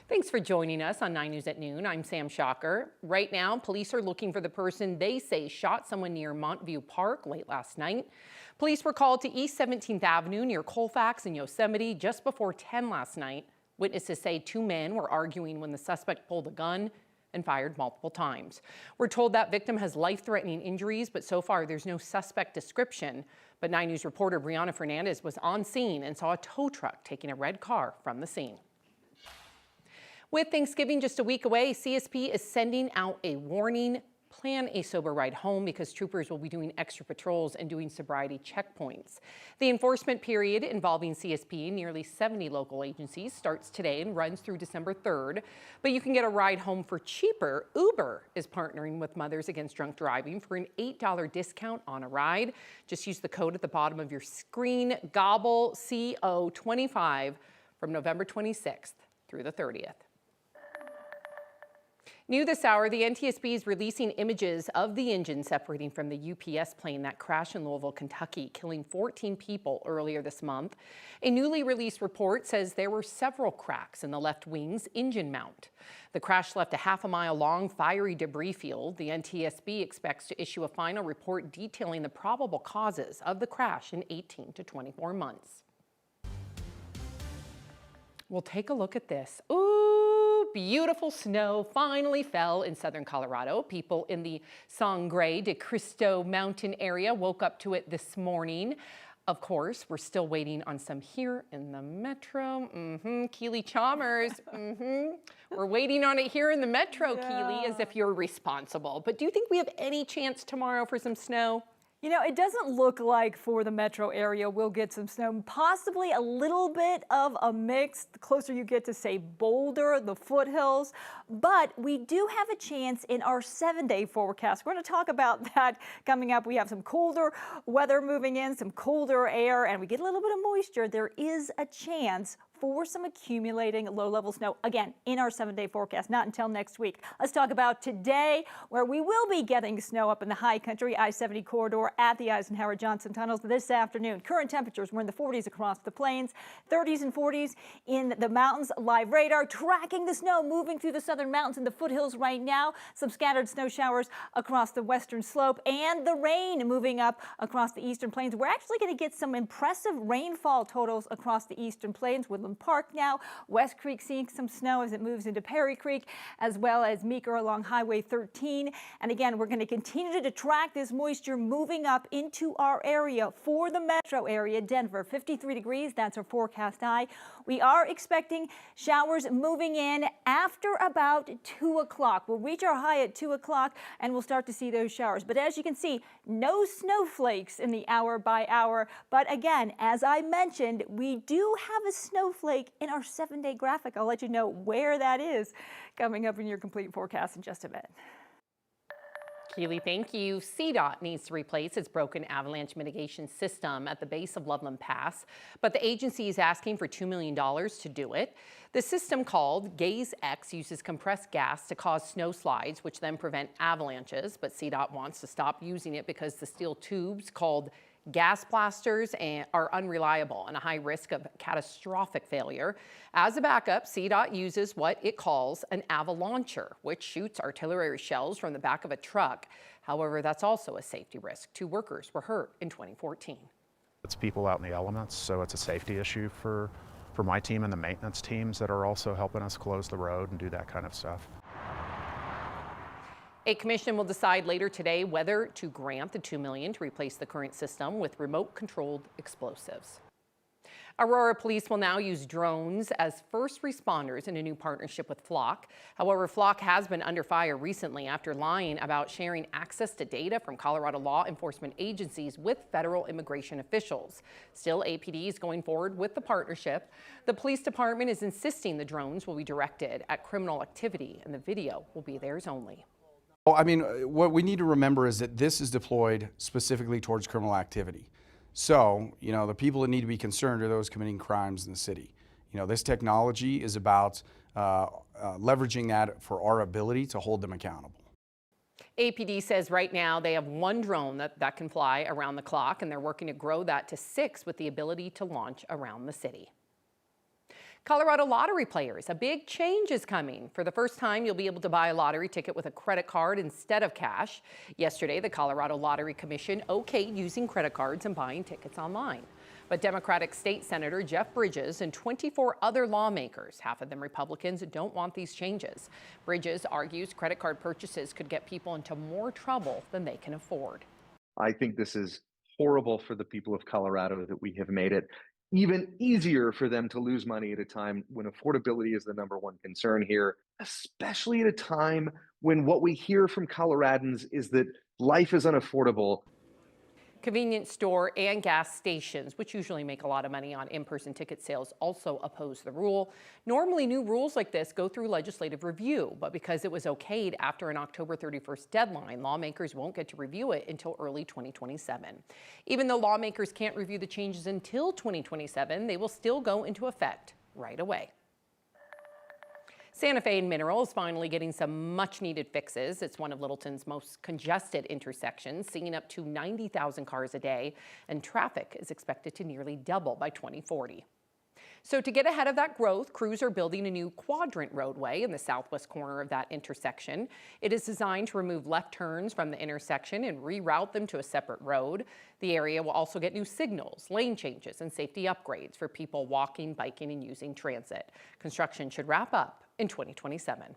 Thanks for joining us on 9 News at Noon. I'm Sam Shocker. Right now, police are looking for the person they say shot someone near Montview Park late last night. Police were called to East 17th Avenue near Colfax and Yosemite just before 10 last night. Witnesses say two men were arguing when the suspect pulled a gun and fired multiple times. We're told that victim has life-threatening injuries, but so far there's no suspect description. But 9 News reporter Brianna Fernandez was on scene and saw a tow truck taking a red car from the scene. With Thanksgiving just a week away, CSP is sending out a warning. Plan a sober ride home because troopers will be doing extra patrols and doing sobriety checkpoints. The enforcement period involving CSP, nearly 70 local agencies, starts today and runs through December 3rd. But you can get a ride home for cheaper. Uber is partnering with Mothers Against Drunk Driving for an $8 discount on a ride. Just use the code at the bottom of your screen, GOBBLE CO25, from November 26th through the 30th. New this hour, the NTSB is releasing images of the engine separating from the UPS plane that crashed in Louisville, Kentucky, killing 14 people earlier this month. A newly released report says there were several cracks in the left wing's engine mount. The crash left a half-a-mile-long fiery debris field. The NTSB expects to issue a final report detailing the probable causes of the crash in 18 to 24 months. We'll take a look at this. Ooh, beautiful snow finally fell in southern Colorado. People in the Sangre de Cristo mountain area woke up to it this morning. Of course, we're still waiting on some here in the metro. Keely Chalmers. We're waiting on it here in the metro, yeah. Keely, as if you're responsible. But do you think we have any chance tomorrow for some snow? You know, it doesn't look like for the metro area we'll get some snow, possibly a little bit of a mix the closer you get to, say, Boulder, the foothills. But we do have a chance in our 7-day forecast. We're going to talk about that coming up. We have some colder weather moving in, some colder air, and we get a little bit of moisture. There is a chance for some accumulating low-level snow, again, in our 7-day forecast, not until next week. Let's talk about today, where we will be getting snow up in the high country, I-70 corridor at the Eisenhower-Johnson tunnels this afternoon. Current temperatures were in the 40s across the plains, 30s and 40s in the mountains. Live radar tracking the snow moving through the southern mountains and the foothills right now. Some scattered snow showers across the western slope and the rain moving up across the eastern plains. We're actually going to get some impressive rainfall totals across the eastern plains. Woodland Park now, West Creek seeing some snow as it moves into Perry Creek, as well as Meeker along Highway 13. And again, we're going to continue to track this moisture moving up into our area. For the metro area, Denver, 53 degrees, that's our forecast high. We are expecting showers moving in after about 2 o'clock. We'll reach our high at 2 o'clock and we'll start to see those showers. But as you can see, no snowflakes in the hour by hour. But again, as I mentioned, we do have a snowflake in our 7-day graphic. I'll let you know where that is coming up in your complete forecast in just a bit. Keely, thank you. CDOT needs to replace its broken avalanche mitigation system at the base of Loveland Pass, but the agency is asking for $2 million to do it. The system, called Gaze X, uses compressed gas to cause snow slides, which then prevent avalanches, but CDOT wants to stop using it because the steel tubes, called gas blasters, are unreliable and a high risk of catastrophic failure. As a backup, CDOT uses what it calls an avalauncher, which shoots artillery shells from the back of a truck. However, that's also a safety risk. 2 workers were hurt in 2014. It's people out in the elements, so it's a safety issue for my team and the maintenance teams that are also helping us close the road and do that kind of stuff. A commission will decide later today whether to grant the $2 million to replace the current system with remote-controlled explosives. Aurora police will now use drones as first responders in a new partnership with Flock. However, Flock has been under fire recently after lying about sharing access to data from Colorado law enforcement agencies with federal immigration officials. Still, APD is going forward with the partnership. The police department is insisting the drones will be directed at criminal activity and the video will be theirs only. Well, I mean, what we need to remember is that this is deployed specifically towards criminal activity. So, you know, the people that need to be concerned are those committing crimes in the city. You know, this technology is about leveraging that for our ability to hold them accountable. APD says right now they have 1 drone that can fly around the clock, and they're working to grow that to 6 with the ability to launch around the city. Colorado lottery players, a big change is coming. For the first time, you'll be able to buy a lottery ticket with a credit card instead of cash. Yesterday, the Colorado Lottery Commission okayed using credit cards and buying tickets online. But Democratic State Senator Jeff Bridges and 24 other lawmakers, half of them Republicans, don't want these changes. Bridges argues credit card purchases could get people into more trouble than they can afford. I think this is horrible for the people of Colorado that we have made it even easier for them to lose money at a time when affordability is the #1 concern here, especially at a time when what we hear from Coloradans is that life is unaffordable. Convenience store and gas stations, which usually make a lot of money on in-person ticket sales, also oppose the rule. Normally, new rules like this go through legislative review, but because it was okayed after an October 31st deadline, lawmakers won't get to review it until early 2027. Even though lawmakers can't review the changes until 2027, they will still go into effect right away. Santa Fe and Mineral is finally getting some much-needed fixes. It's one of Littleton's most congested intersections, seeing up to 90,000 cars a day, and traffic is expected to nearly double by 2040. So to get ahead of that growth, crews are building a new quadrant roadway in the southwest corner of that intersection. It is designed to remove left turns from the intersection and reroute them to a separate road. The area will also get new signals, lane changes, and safety upgrades for people walking, biking, and using transit. Construction should wrap up in 2027.